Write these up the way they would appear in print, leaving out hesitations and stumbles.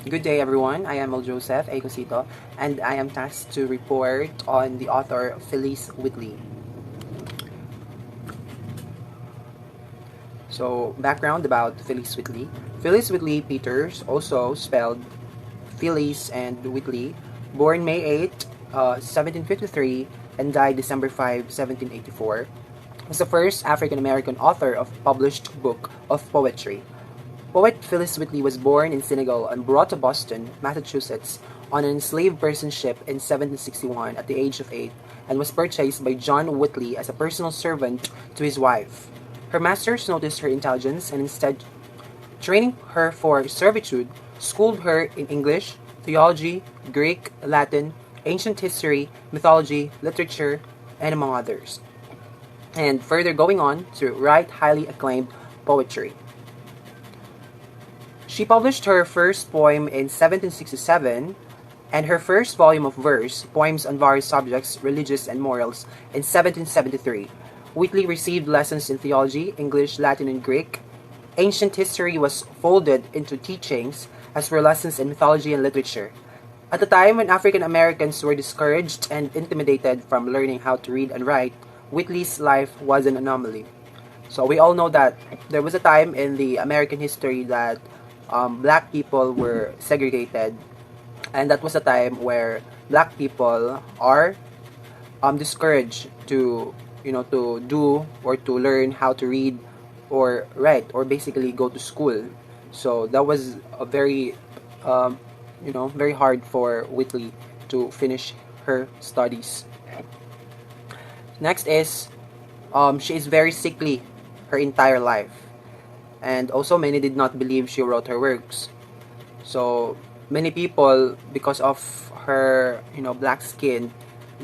Good day, everyone. I am Joseph A. Cosito, and I am tasked to report on the author Phillis Wheatley. So, background about Phillis Wheatley. Phillis Wheatley Peters, also spelled Phillis and Wheatley, born May 8, 1753, and died December 5, 1784, was the first African American author of published book of poetry. Poet Phillis Wheatley was born in Senegal and brought to Boston, Massachusetts, on an enslaved person ship in 1761 at the age of 8, and was purchased by John Wheatley as a personal servant to his wife. Her masters noticed her intelligence and instead training her for servitude, schooled her in English, theology, Greek, Latin, ancient history, mythology, literature, and among others. And further going on to write highly acclaimed poetry. She published her first poem in 1767 and her first volume of verse, Poems on Various Subjects, Religious and Morals, in 1773. Wheatley received lessons in theology, English, Latin, and Greek. Ancient history was folded into teachings, as were lessons in mythology and literature. At the time when African Americans were discouraged and intimidated from learning how to read and write, Wheatley's life was an anomaly. So we all know that there was a time in the American history that black people were segregated, and that was a time where black people are discouraged to do or to learn how to read or write or basically go to school. So that was a very very hard for Whitley to finish her studies. Next is she is very sickly her entire life, and also many did not believe she wrote her works. So many people, because of her black skin,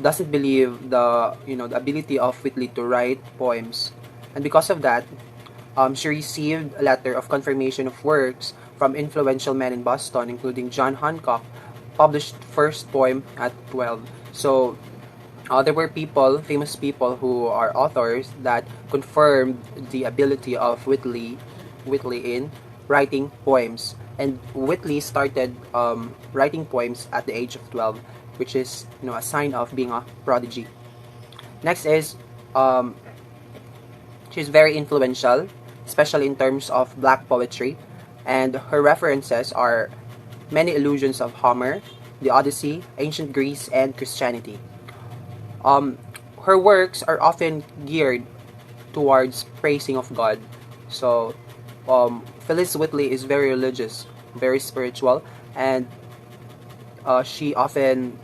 doesn't believe the ability of Whitley to write poems, and because of that, she received a letter of confirmation of works from influential men in Boston, including John Hancock, published first poem at 12. So there were famous people who are authors that confirmed the ability of Whitley in writing poems. And Whitley started writing poems at the age of 12, which is a sign of being a prodigy. Next is she's very influential, especially in terms of black poetry, and her references are many allusions of Homer, the Odyssey, ancient Greece, and Christianity. Um, Her works are often geared towards praising of God. So, Phillis Wheatley is very religious, very spiritual, and she often,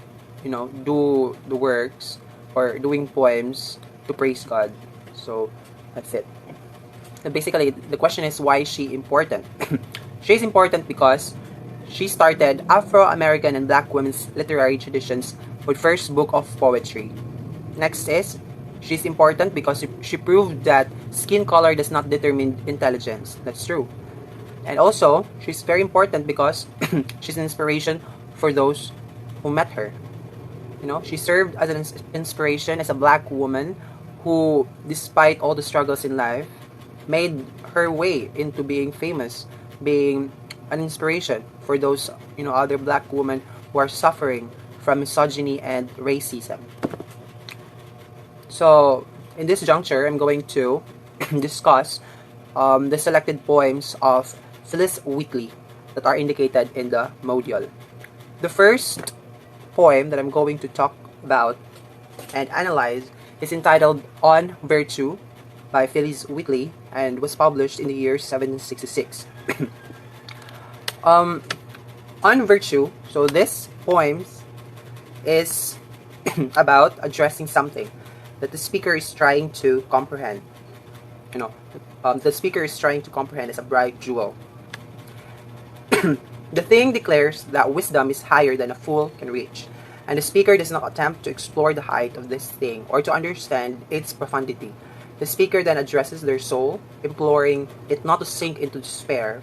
do the works or doing poems to praise God. So, that's it. And basically, the question is, why is she important? She's important because she started Afro-American and Black women's literary traditions with first book of poetry. Next is, she's important because she proved that skin color does not determine intelligence. That's true. And also, she's very important because she's an inspiration for those who met her. She served as an inspiration as a black woman who, despite all the struggles in life, made her way into being famous, being an inspiration for those other black women who are suffering from misogyny and racism. So, in this juncture, I'm going to discuss the selected poems of Phillis Wheatley that are indicated in the module. The first poem that I'm going to talk about and analyze is entitled On Virtue by Phillis Wheatley and was published in the year 1766. On Virtue, so this poem is about addressing something that the speaker is trying to comprehend. The speaker is trying to comprehend as a bright jewel. The thing declares that wisdom is higher than a fool can reach, and the speaker does not attempt to explore the height of this thing or to understand its profundity. The speaker then addresses their soul, imploring it not to sink into despair.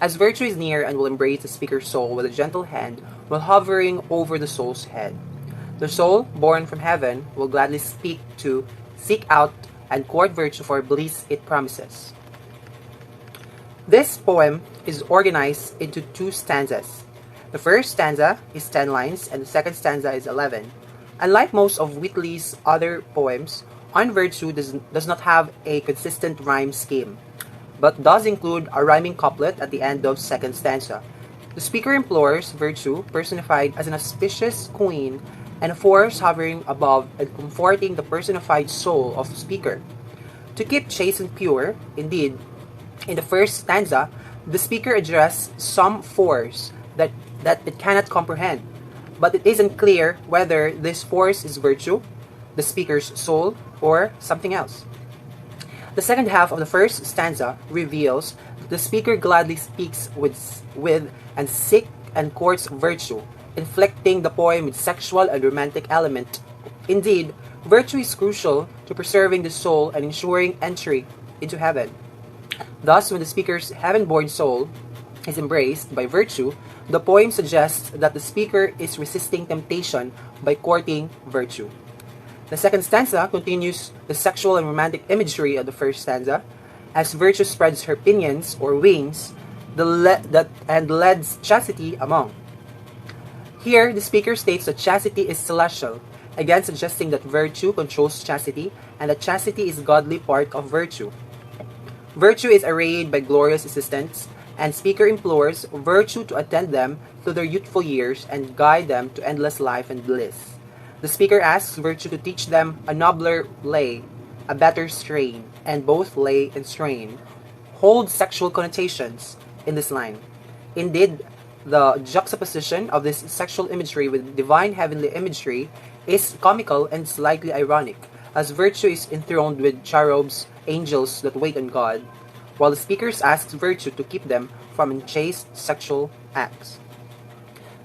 As virtue is near and will embrace the speaker's soul with a gentle hand while hovering over the soul's head. The soul, born from heaven, will gladly seek out and court virtue for bliss it promises. This poem is organized into two stanzas. The first stanza is 10 lines and the second stanza is 11. Unlike most of Wheatley's other poems, On Virtue does not have a consistent rhyme scheme, but does include a rhyming couplet at the end of second stanza. The speaker implores virtue, personified as an auspicious queen, and a force hovering above and comforting the personified soul of the speaker. To keep chaste and pure, indeed, in the first stanza, the speaker addresses some force that it cannot comprehend, but it isn't clear whether this force is virtue, the speaker's soul, or something else. The second half of the first stanza reveals that the speaker gladly speaks with and seeks and courts virtue, inflecting the poem with sexual and romantic element. Indeed, virtue is crucial to preserving the soul and ensuring entry into heaven. Thus, when the speaker's heaven-born soul is embraced by virtue, the poem suggests that the speaker is resisting temptation by courting virtue. The second stanza continues the sexual and romantic imagery of the first stanza, as virtue spreads her pinions or wings, and leads chastity among. Here, the speaker states that chastity is celestial, again suggesting that virtue controls chastity and that chastity is godly part of virtue. Virtue is arrayed by glorious assistants, and speaker implores virtue to attend them through their youthful years and guide them to endless life and bliss. The speaker asks virtue to teach them a nobler lay, a better strain, and both lay and strain hold sexual connotations in this line. Indeed, the juxtaposition of this sexual imagery with divine heavenly imagery is comical and slightly ironic, as virtue is enthroned with cherubs, angels that wait on God, while the speakers asks virtue to keep them from unchaste sexual acts.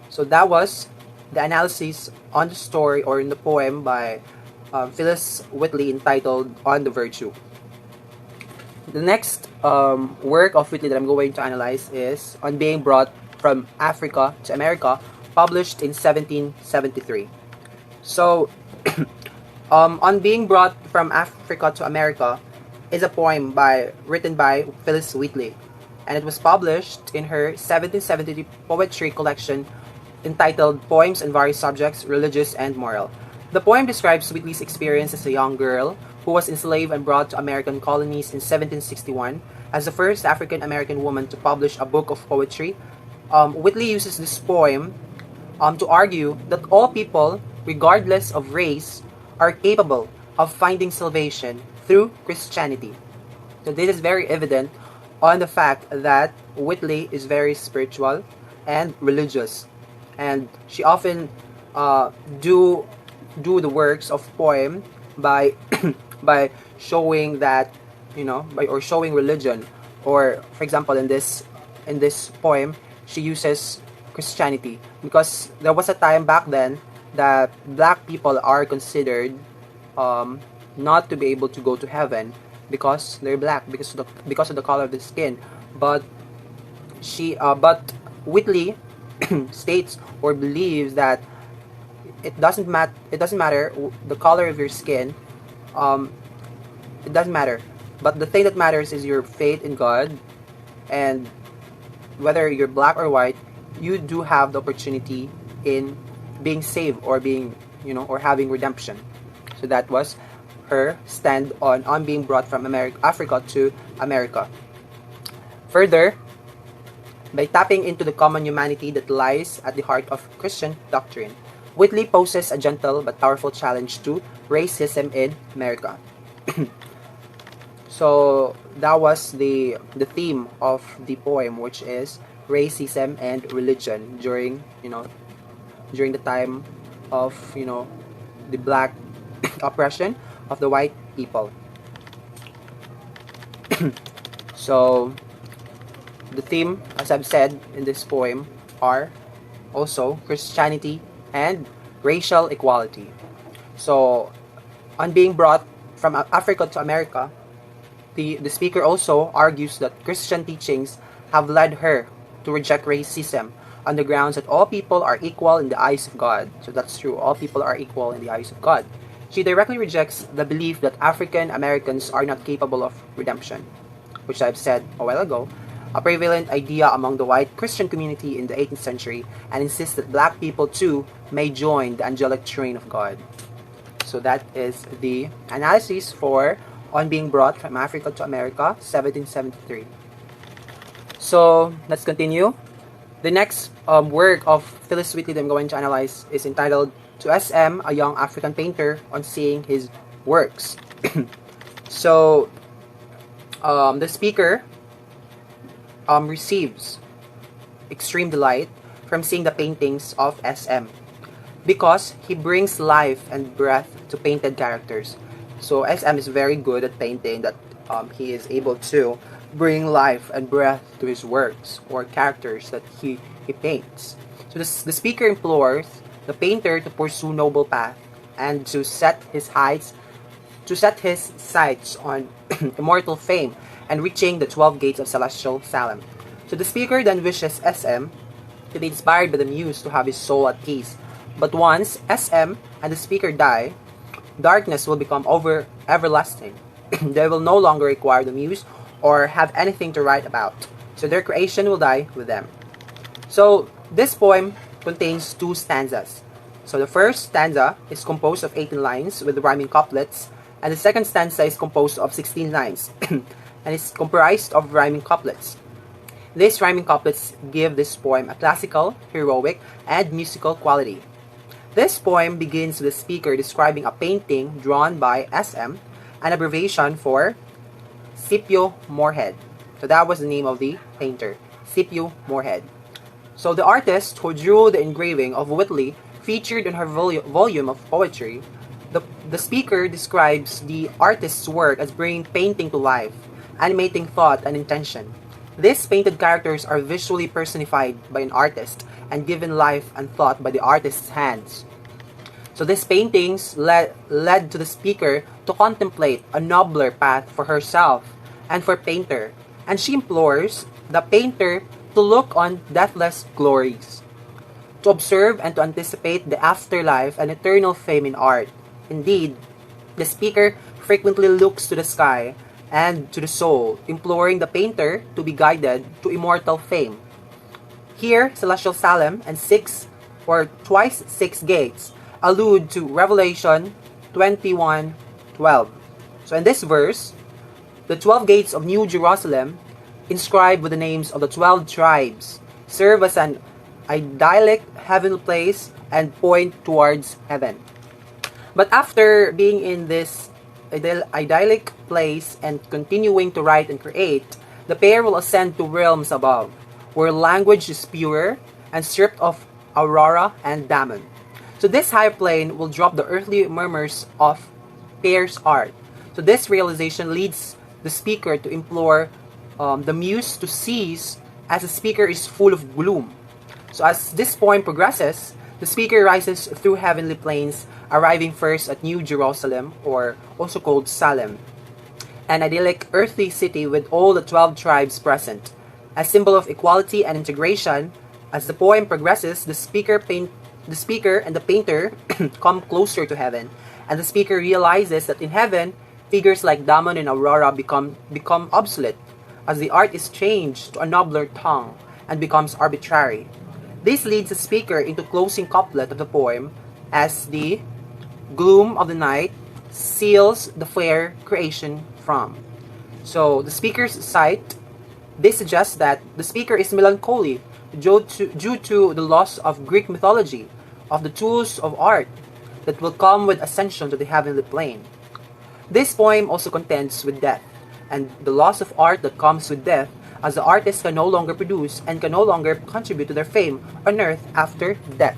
So that was the analysis on the story or in the poem by Phillis Wheatley entitled On the Virtue. The next work of Wheatley that I'm going to analyze is On Being Brought from Africa to America, published in 1773. So, On Being Brought from Africa to America is a poem written by Phillis Wheatley, and it was published in her 1773 poetry collection entitled Poems on Various Subjects, Religious and Moral. The poem describes Wheatley's experience as a young girl who was enslaved and brought to American colonies in 1761 as the first African-American woman to publish a book of poetry. Wheatley uses this poem to argue that all people, regardless of race, are capable of finding salvation through Christianity. So this is very evident on the fact that Wheatley is very spiritual and religious, and she often do the works of poem by by showing that or showing religion, or for example in this poem she uses Christianity because there was a time back then that black people are considered not to be able to go to heaven because they're black, because of the color of the skin. But Whitley states or believes that it doesn't matter the color of your skin. It doesn't matter, but the thing that matters is your faith in God, and whether you're black or white, you do have the opportunity in being saved or being or having redemption. So that was her stand on being brought from Africa to America. Further, by tapping into the common humanity that lies at the heart of Christian doctrine, Whitley poses a gentle but powerful challenge to racism in America. So that was the theme of the poem, which is racism and religion during the time of the black oppression of the white people. So the theme, as I've said in this poem, are also Christianity and racial equality. So on being brought from Africa to America, the speaker also argues that Christian teachings have led her to reject racism on the grounds that all people are equal in the eyes of God. So that's true, all people are equal in the eyes of God. She directly rejects the belief that African Americans are not capable of redemption, which I've said a while ago. a prevalent idea among the white Christian community in the 18th century, and insists that black people too may join the angelic train of God. So that is the analysis for On Being Brought from Africa to America, 1773. So let's continue. The next work of Phillis Wheatley that I'm going to analyze is entitled To S.M., a Young African Painter on Seeing His Works. So the speaker receives extreme delight from seeing the paintings of S.M. because he brings life and breath to painted characters. So S.M. is very good at painting, that he is able to bring life and breath to his works or characters that he paints. So the speaker implores the painter to pursue noble path and to set his sights on immortal fame and reaching the 12 gates of celestial Salem. So the speaker then wishes S.M. to be inspired by the muse to have his soul at peace. But once S.M. and the speaker die, darkness will become everlasting. They will no longer require the muse or have anything to write about. So their creation will die with them. So this poem contains 2 stanzas. So the first stanza is composed of 18 lines with rhyming couplets, and the second stanza is composed of 16 lines and is comprised of rhyming couplets. These rhyming couplets give this poem a classical, heroic, and musical quality. This poem begins with the speaker describing a painting drawn by S.M., an abbreviation for Scipio Moorhead. So that was the name of the painter, Scipio Moorhead. So the artist who drew the engraving of Wheatley featured in her volume of poetry. The speaker describes the artist's work as bringing painting to life, animating thought and intention. These painted characters are visually personified by an artist and given life and thought by the artist's hands. So these paintings led to the speaker to contemplate a nobler path for herself and for painter, and she implores the painter to look on deathless glories, to observe and to anticipate the afterlife and eternal fame in art. Indeed, the speaker frequently looks to the sky and to the soul, imploring the painter to be guided to immortal fame. Here, celestial Salem and twice 6 gates allude to Revelation 21:12. So in this verse, the 12 gates of New Jerusalem, inscribed with the names of the 12 tribes, serve as an idyllic heavenly place and point towards heaven. But after being in this idyllic place and continuing to write and create, the pair will ascend to realms above, where language is pure and stripped of aurora and daemon. So this higher plane will drop the earthly murmurs of pair's art. So this realization leads the speaker to implore the muse to cease, as the speaker is full of gloom. So as this poem progresses, the speaker rises through heavenly planes, arriving first at New Jerusalem, or also called Salem, an idyllic earthly city with all the 12 tribes present. A symbol of equality and integration, as the poem progresses, the speaker and the painter come closer to heaven, and the speaker realizes that in heaven, figures like Damon and Aurora become obsolete, as the art is changed to a nobler tongue and becomes arbitrary. This leads the speaker into closing couplet of the poem, as the gloom of the night seals the fair creation from. So the speaker's sight, this suggests that the speaker is melancholy due to the loss of Greek mythology, of the tools of art that will come with ascension to the heavenly plane. This poem also contends with death, and the loss of art that comes with death, as the artist can no longer produce and can no longer contribute to their fame on earth after death.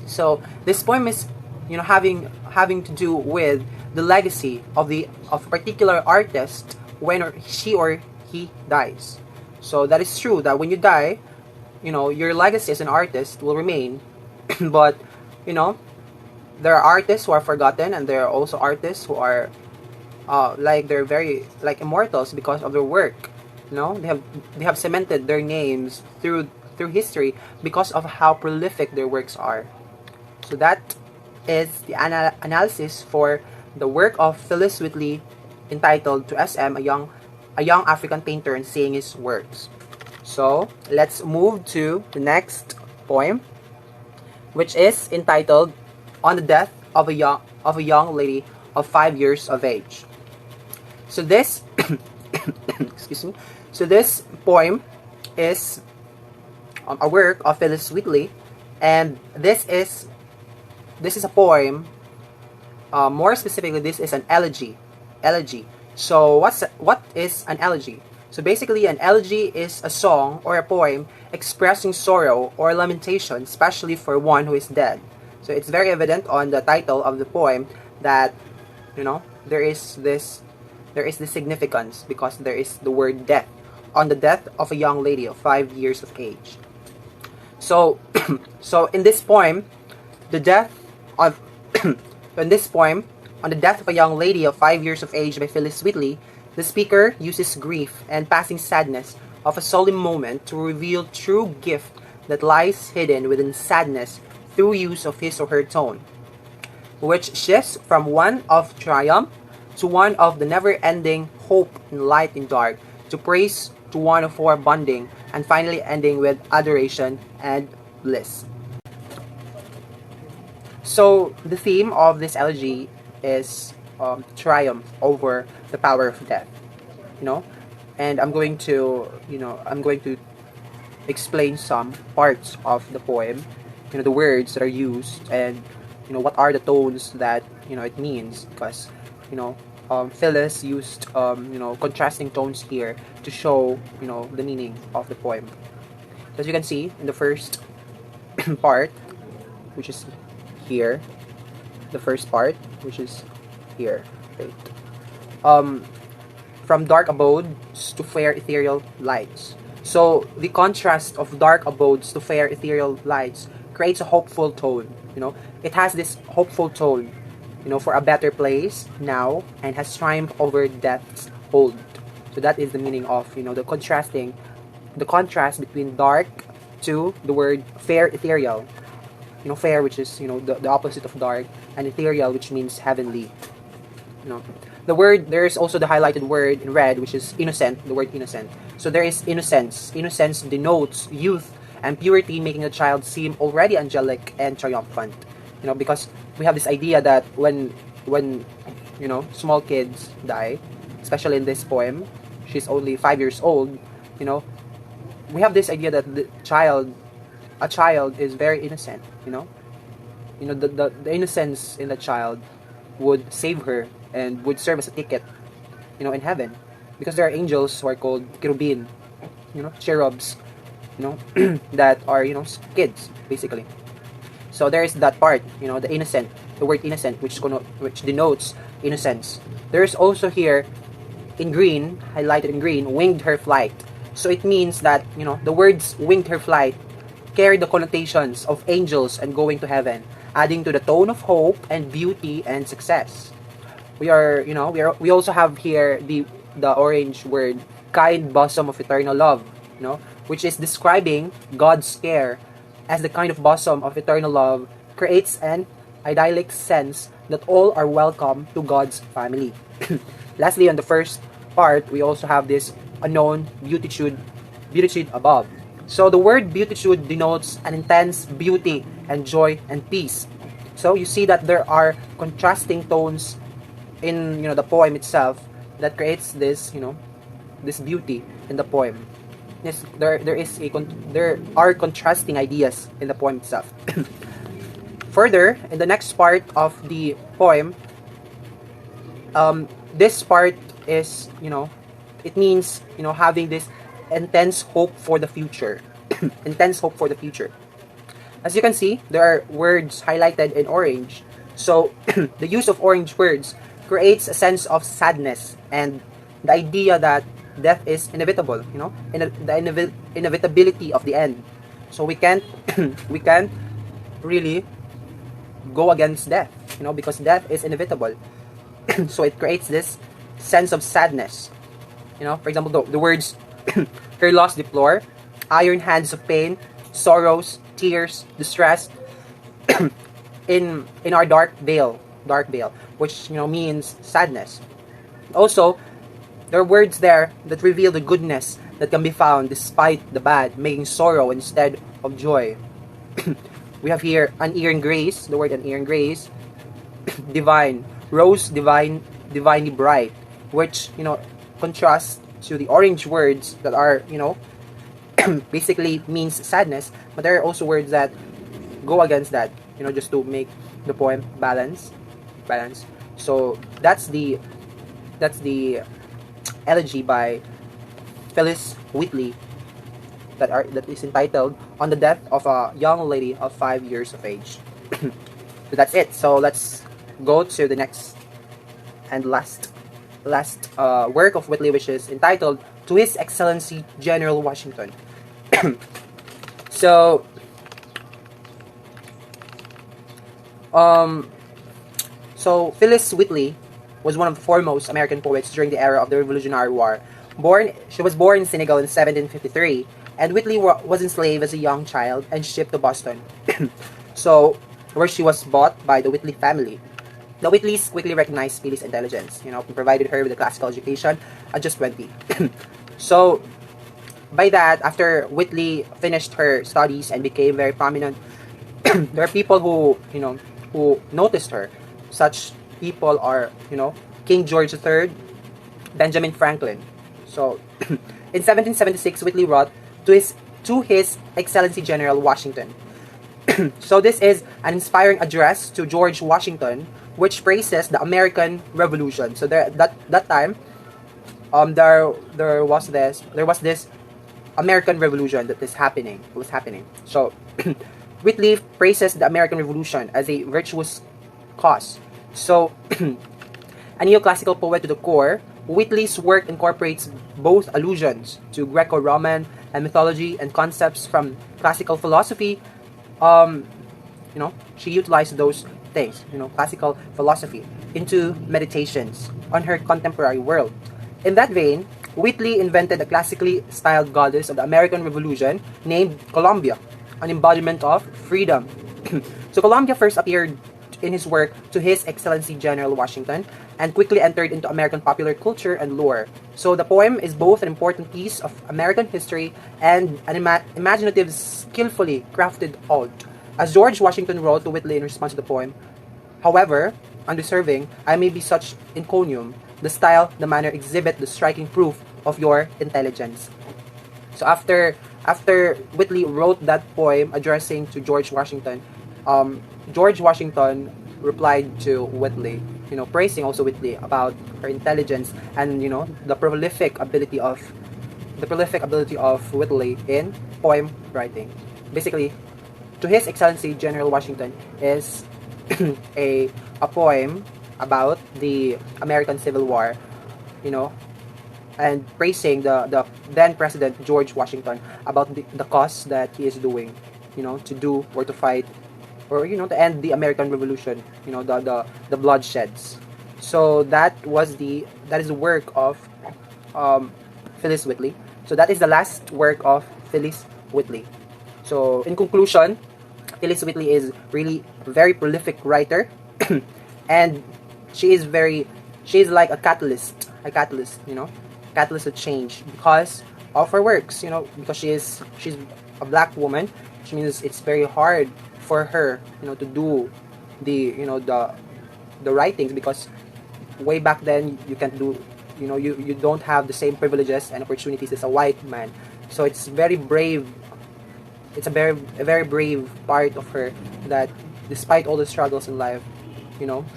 So this poem is, having to do with the legacy of a particular artist when she or he dies. So that is true that when you die, your legacy as an artist will remain, but there are artists who are forgotten, and there are also artists who are they're very immortals because of their work. They have cemented their names through history because of how prolific their works are. So that is the analysis for the work of Phillis Wheatley entitled To S.M., a young African painter and seeing his works. So let's move to the next poem, which is entitled "On the Death of a Young Lady of 5 Years of Age." So this excuse me. So this poem is a work of Phillis Wheatley, and this is a poem. More specifically, this is an elegy. Elegy. So what is an elegy? So basically, an elegy is a song or a poem expressing sorrow or lamentation, especially for one who is dead. So it's very evident on the title of the poem that there is this significance, because there is the word death, on the death of a young lady of 5 years of age. So so in this poem, the death of in this poem, on the death of a young lady of 5 years of age by Phillis Wheatley, the speaker uses grief and passing sadness of a solemn moment to reveal true gift that lies hidden within sadness through use of his or her tone, which shifts from one of triumph to one of the never-ending hope in light and dark, to praise to one of foreboding, and finally ending with adoration and bliss. So the theme of this elegy is triumph over the power of death. And I'm going to explain some parts of the poem. The words that are used, and what are the tones that it means, because Phyllis used contrasting tones here to show the meaning of the poem. As you can see in the first part, which is here, the first part, which is here, right? From dark abodes to fair ethereal lights. So the contrast of dark abodes to fair ethereal lights creates a hopeful tone. It has this hopeful tone, for a better place now, and has triumphed over death's hold. So that is the meaning of the contrast between dark to the word fair ethereal. Fair, which is the opposite of dark, and ethereal, which means heavenly. There is also the highlighted word in red, which is innocent, the word innocent. So there is innocence. Innocence denotes youth and purity, making a child seem already angelic and triumphant. Because we have this idea that when small kids die, especially in this poem, she's only 5 years old. We have this idea that a child is very innocent. The innocence in the child would save her and would serve as a ticket, in heaven, because there are angels who are called cherubim, cherubs, that are kids basically. So there is that part, the innocent, the word innocent, which denotes innocence. There is also here in green, highlighted in green, winged her flight. So it means that the words winged her flight carry the connotations of angels and going to heaven, adding to the tone of hope and beauty and success. We also have here the orange word, kind bosom of eternal love, which is describing God's care as the kind of bosom of eternal love creates an idyllic sense that all are welcome to God's family. Lastly, on the first part, we also have this unknown beatitude above. So the word beatitude denotes an intense beauty and joy and peace. So you see that there are contrasting tones in the poem itself that creates this this beauty in the poem. Yes, there are contrasting ideas in the poem itself. Further, in the next part of the poem, this part is it means having this intense hope for the future. Intense hope for the future. As you can see, there are words highlighted in orange. So the use of orange words creates a sense of sadness and the idea that death is inevitable, the inevitability of the end. So we can't we can't really go against death, because death is inevitable. So it creates this sense of sadness. For example, the words her loss deplore, iron hands of pain, sorrows, tears, distress, in our dark veil, which means sadness. Also, there are words there that reveal the goodness that can be found despite the bad, making sorrow instead of joy. We have here unearned grace, the word unearned grace, divine, rose divine, divinely bright, which, contrasts to the orange words that are, basically means sadness, but there are also words that go against that, just to make the poem balance. So that's the elegy by Phillis Wheatley that is entitled "On the Death of a Young Lady of 5 years of Age." So that's it. So let's go to the next and last work of Whitley, which is entitled "To His Excellency General Washington." So Phillis Wheatley was one of the foremost American poets during the era of the Revolutionary War. She was born in Senegal in 1753, and Whitley was enslaved as a young child and shipped to Boston. So, where she was bought by the Whitley family. The Whitleys quickly recognized Phillis' intelligence, and provided her with a classical education at just 20. So, by that, after Whitley finished her studies and became very prominent, there are people who noticed her. Such people are, King George III, Benjamin Franklin. So, in 1776, Whitley wrote to his Excellency General Washington. So this is an inspiring address to George Washington, which praises the American Revolution. So that time, there was this American Revolution that was happening. So Whitley praises the American Revolution as a virtuous cause. So a neoclassical poet to the core, Whitley's work incorporates both allusions to Greco-Roman and mythology and concepts from classical philosophy. She utilized those things, classical philosophy, into meditations on her contemporary world. In that vein, Whitley invented a classically styled goddess of the American Revolution named Columbia, an embodiment of freedom. So Columbia first appeared in his work To His Excellency General Washington and quickly entered into American popular culture and lore. So the poem is both an important piece of American history and an imaginative, skillfully crafted ode. As George Washington wrote to Whitley in response to the poem, however undeserving I may be such encomium, the style, the manner exhibit the striking proof of your intelligence. So after Whitley wrote that poem addressing to George Washington, George Washington replied to Whitley, praising also Whitley about her intelligence and the prolific ability of Whitley in poem writing. Basically, To His Excellency General Washington is a poem about the American Civil War, and praising the then President George Washington about the cause that he is doing, to do or to fight, or to end the American Revolution, the bloodsheds. So that is the work of Phillis Wheatley. So that is the last work of Phillis Wheatley. So in conclusion, Phillis Wheatley is really a very prolific writer, and she is like a catalyst, catalyst of change because of her works. Because she's a black woman, which means it's very hard for her, to do the right things, because way back then you can't do, you don't have the same privileges and opportunities as a white man. So it's very brave. It's a very brave part of her that, despite all the struggles in life,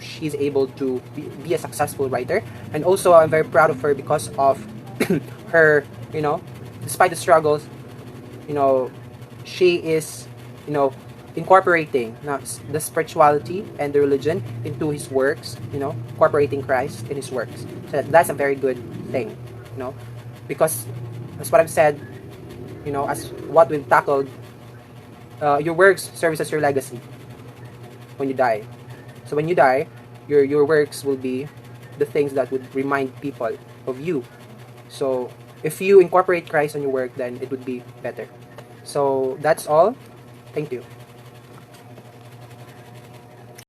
she's able to be a successful writer. And also, I'm very proud of her because of her, despite the struggles, she is, incorporating the spirituality and the religion into his works, incorporating Christ in his works. So that's a very good thing, because that's what I've said, as what we've tackled. Your works serves as your legacy when you die. So when you die, your works will be the things that would remind people of you. So if you incorporate Christ in your work, then it would be better. So that's all. Thank you.